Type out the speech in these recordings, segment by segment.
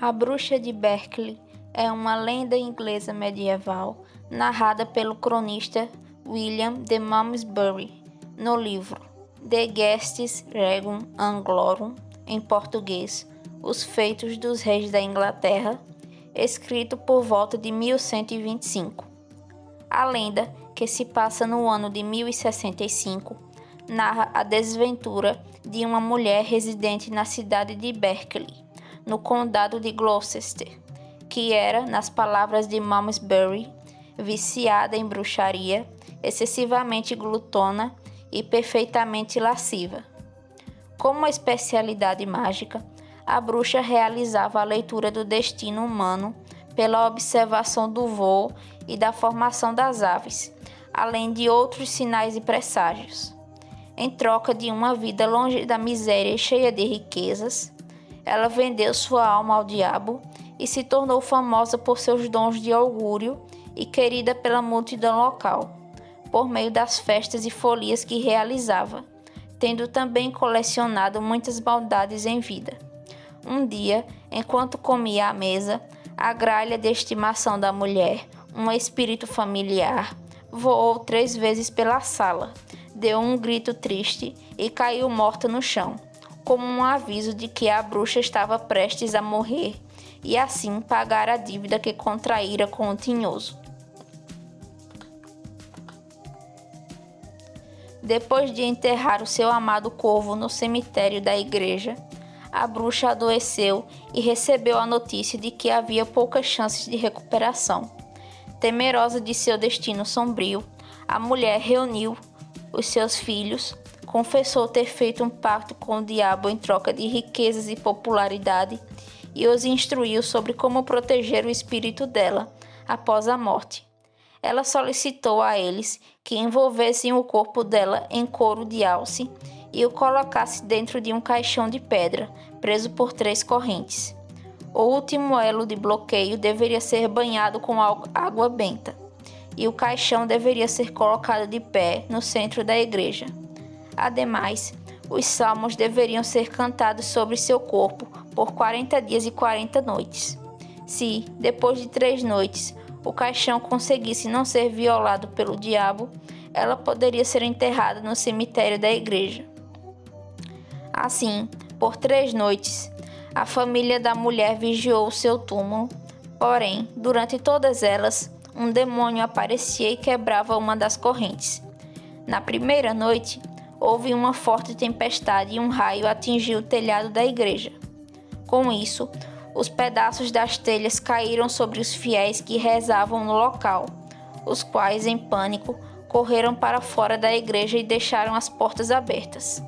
A Bruxa de Berkeley é uma lenda inglesa medieval narrada pelo cronista William de Malmesbury no livro De Gestis Regum Anglorum, em português, Os Feitos dos Reis da Inglaterra, escrito por volta de 1125. A lenda, que se passa no ano de 1065, narra a desventura de uma mulher residente na cidade de Berkeley, no condado de Gloucester, que era, nas palavras de Malmesbury, viciada em bruxaria, excessivamente glutona e perfeitamente lasciva. Como uma especialidade mágica, a bruxa realizava a leitura do destino humano pela observação do voo e da formação das aves, além de outros sinais e presságios. Em troca de uma vida longe da miséria e cheia de riquezas, ela vendeu sua alma ao diabo e se tornou famosa por seus dons de augúrio e querida pela multidão local, por meio das festas e folias que realizava, tendo também colecionado muitas maldades em vida. Um dia, enquanto comia à mesa, a gralha de estimação da mulher, um espírito familiar, voou 3 vezes pela sala, deu um grito triste e caiu morta no chão, como um aviso de que a bruxa estava prestes a morrer e assim pagar a dívida que contraíra com o tinhoso. Depois de enterrar o seu amado corvo no cemitério da igreja, a bruxa adoeceu e recebeu a notícia de que havia poucas chances de recuperação. Temerosa de seu destino sombrio, a mulher reuniu os seus filhos, confessou ter feito um pacto com o diabo em troca de riquezas e popularidade e os instruiu sobre como proteger o espírito dela após a morte. Ela solicitou a eles que envolvessem o corpo dela em couro de alce e o colocassem dentro de um caixão de pedra, preso por 3 correntes. O último elo de bloqueio deveria ser banhado com água benta, e o caixão deveria ser colocado de pé no centro da igreja. Ademais, os salmos deveriam ser cantados sobre seu corpo por 40 dias e 40 noites. Se, depois de 3 noites, o caixão conseguisse não ser violado pelo diabo, ela poderia ser enterrada no cemitério da igreja. Assim, por 3 noites, a família da mulher vigiou o seu túmulo, porém, durante todas elas, um demônio aparecia e quebrava uma das correntes. Na primeira noite, houve uma forte tempestade e um raio atingiu o telhado da igreja. Com isso, os pedaços das telhas caíram sobre os fiéis que rezavam no local, os quais, em pânico, correram para fora da igreja e deixaram as portas abertas.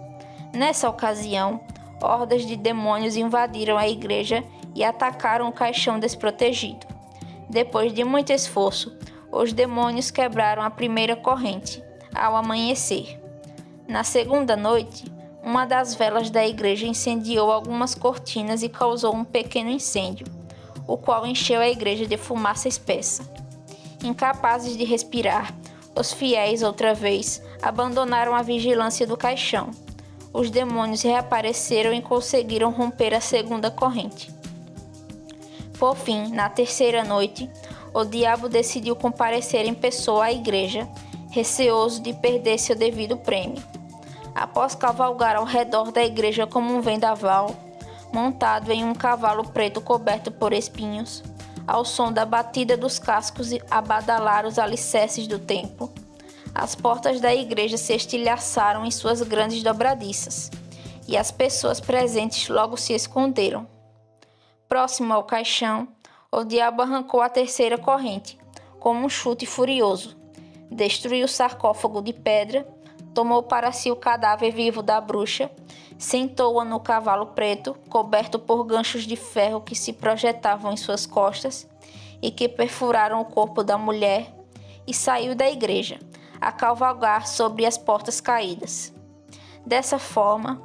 Nessa ocasião, hordas de demônios invadiram a igreja e atacaram o caixão desprotegido. Depois de muito esforço, os demônios quebraram a primeira corrente, ao amanhecer. Na segunda noite, uma das velas da igreja incendiou algumas cortinas e causou um pequeno incêndio, o qual encheu a igreja de fumaça espessa. Incapazes de respirar, os fiéis, outra vez, abandonaram a vigilância do caixão. Os demônios reapareceram e conseguiram romper a segunda corrente. Por fim, na terceira noite, o diabo decidiu comparecer em pessoa à igreja, receoso de perder seu devido prêmio. Após cavalgar ao redor da igreja como um vendaval, montado em um cavalo preto coberto por espinhos, ao som da batida dos cascos e a badalar os alicerces do templo, as portas da igreja se estilhaçaram em suas grandes dobradiças, e as pessoas presentes logo se esconderam. Próximo ao caixão, o diabo arrancou a terceira corrente, com um chute furioso, destruiu o sarcófago de pedra, tomou para si o cadáver vivo da bruxa, sentou-a no cavalo preto, coberto por ganchos de ferro que se projetavam em suas costas e que perfuraram o corpo da mulher, e saiu da igreja, a cavalgar sobre as portas caídas. Dessa forma,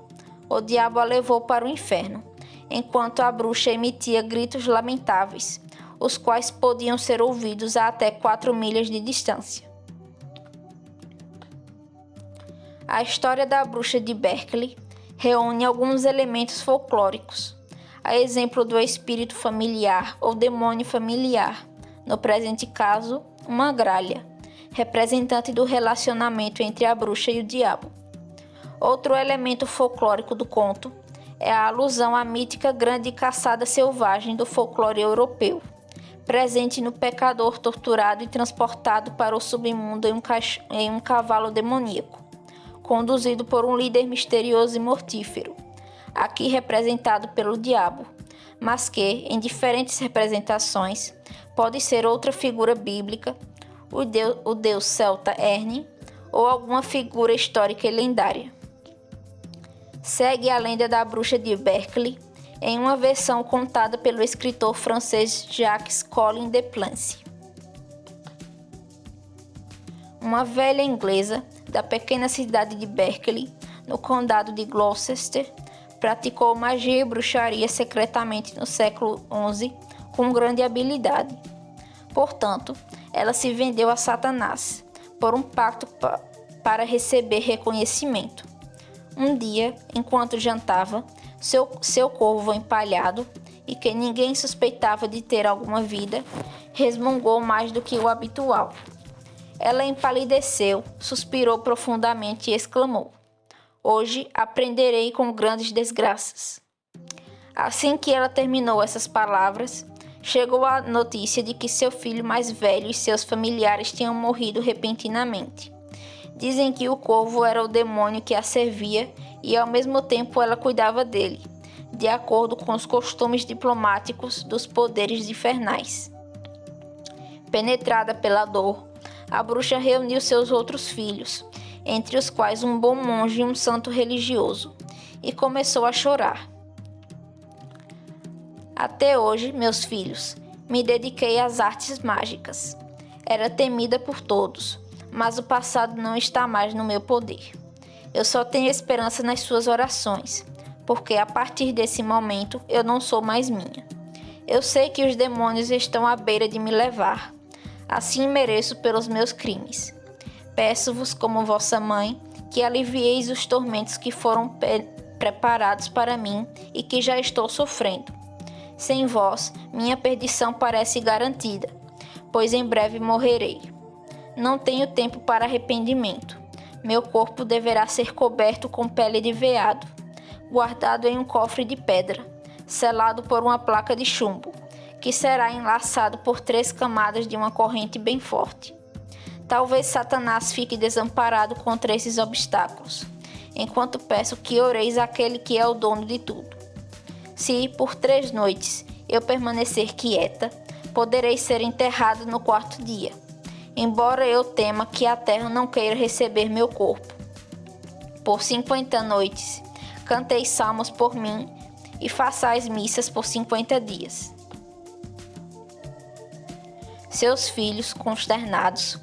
o diabo a levou para o inferno, enquanto a bruxa emitia gritos lamentáveis, os quais podiam ser ouvidos a até 4 milhas de distância. A história da bruxa de Berkeley reúne alguns elementos folclóricos. a exemplo do espírito familiar ou demônio familiar, no presente caso, uma gralha, representante do relacionamento entre a bruxa e o diabo. Outro elemento folclórico do conto é a alusão à mítica grande caçada selvagem do folclore europeu, presente no pecador torturado e transportado para o submundo em um cavalo demoníaco, conduzido por um líder misterioso e mortífero, aqui representado pelo diabo, mas que, em diferentes representações, pode ser outra figura bíblica, o deus celta Erne, ou alguma figura histórica e lendária. Segue a lenda da bruxa de Berkeley, em uma versão contada pelo escritor francês Jacques Collin de Plancy. Uma velha inglesa da pequena cidade de Berkeley, no condado de Gloucester, praticou magia e bruxaria secretamente no século XI com grande habilidade. Portanto, ela se vendeu a Satanás por um pacto para receber reconhecimento. Um dia, enquanto jantava, seu corvo empalhado, e que ninguém suspeitava de ter alguma vida, resmungou mais do que o habitual. Ela empalideceu, suspirou profundamente e exclamou: "Hoje aprenderei com grandes desgraças." Assim que ela terminou essas palavras, chegou a notícia de que seu filho mais velho e seus familiares tinham morrido repentinamente. Dizem que o corvo era o demônio que a servia e ao mesmo tempo ela cuidava dele, de acordo com os costumes diplomáticos dos poderes infernais. Penetrada pela dor, a bruxa reuniu seus outros filhos, entre os quais um bom monge e um santo religioso, e começou a chorar. "Até hoje, meus filhos, me dediquei às artes mágicas. Era temida por todos, mas o passado não está mais no meu poder. Eu só tenho esperança nas suas orações, porque a partir desse momento eu não sou mais minha. Eu sei que os demônios estão à beira de me levar. Assim mereço pelos meus crimes. Peço-vos, como vossa mãe, que alivieis os tormentos que foram preparados para mim e que já estou sofrendo. Sem vós, minha perdição parece garantida, pois em breve morrerei. Não tenho tempo para arrependimento. Meu corpo deverá ser coberto com pele de veado, guardado em um cofre de pedra, selado por uma placa de chumbo, que será enlaçado por 3 camadas de uma corrente bem forte. Talvez Satanás fique desamparado contra esses obstáculos, enquanto peço que oreis àquele que é o dono de tudo. Se, por 3 noites, eu permanecer quieta, poderei ser enterrado no 4º dia, embora eu tema que a terra não queira receber meu corpo. Por 50 noites, canteis salmos por mim e façais missas por 50 dias. Seus filhos, consternados,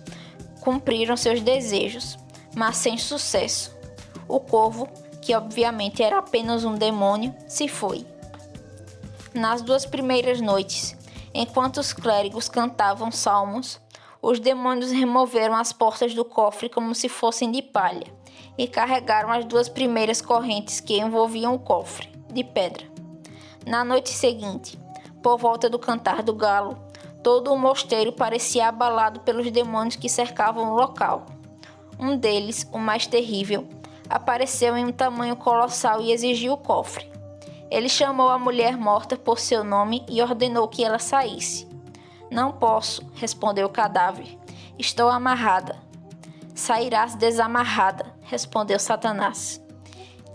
cumpriram seus desejos, mas sem sucesso. O corvo, que obviamente era apenas um demônio, se foi. Nas 2 primeiras noites, enquanto os clérigos cantavam salmos, os demônios removeram as portas do cofre como se fossem de palha e carregaram as 2 primeiras correntes que envolviam o cofre, de pedra. Na noite seguinte, por volta do cantar do galo, todo o mosteiro parecia abalado pelos demônios que cercavam o local. Um deles, o mais terrível, apareceu em um tamanho colossal e exigiu o cofre. Ele chamou a mulher morta por seu nome e ordenou que ela saísse. "Não posso", respondeu o cadáver. "Estou amarrada." "Sairás desamarrada", respondeu Satanás.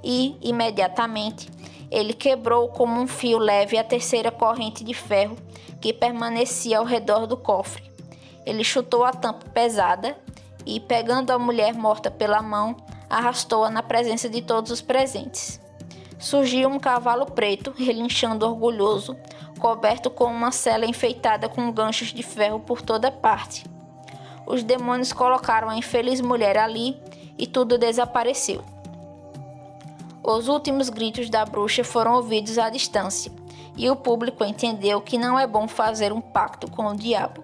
E, imediatamente, ele quebrou como um fio leve a 3ª corrente de ferro que permanecia ao redor do cofre. Ele chutou a tampa pesada e, pegando a mulher morta pela mão, arrastou-a na presença de todos os presentes. Surgiu um cavalo preto, relinchando orgulhoso, coberto com uma sela enfeitada com ganchos de ferro por toda parte. Os demônios colocaram a infeliz mulher ali e tudo desapareceu. Os últimos gritos da bruxa foram ouvidos à distância, e o público entendeu que não é bom fazer um pacto com o diabo.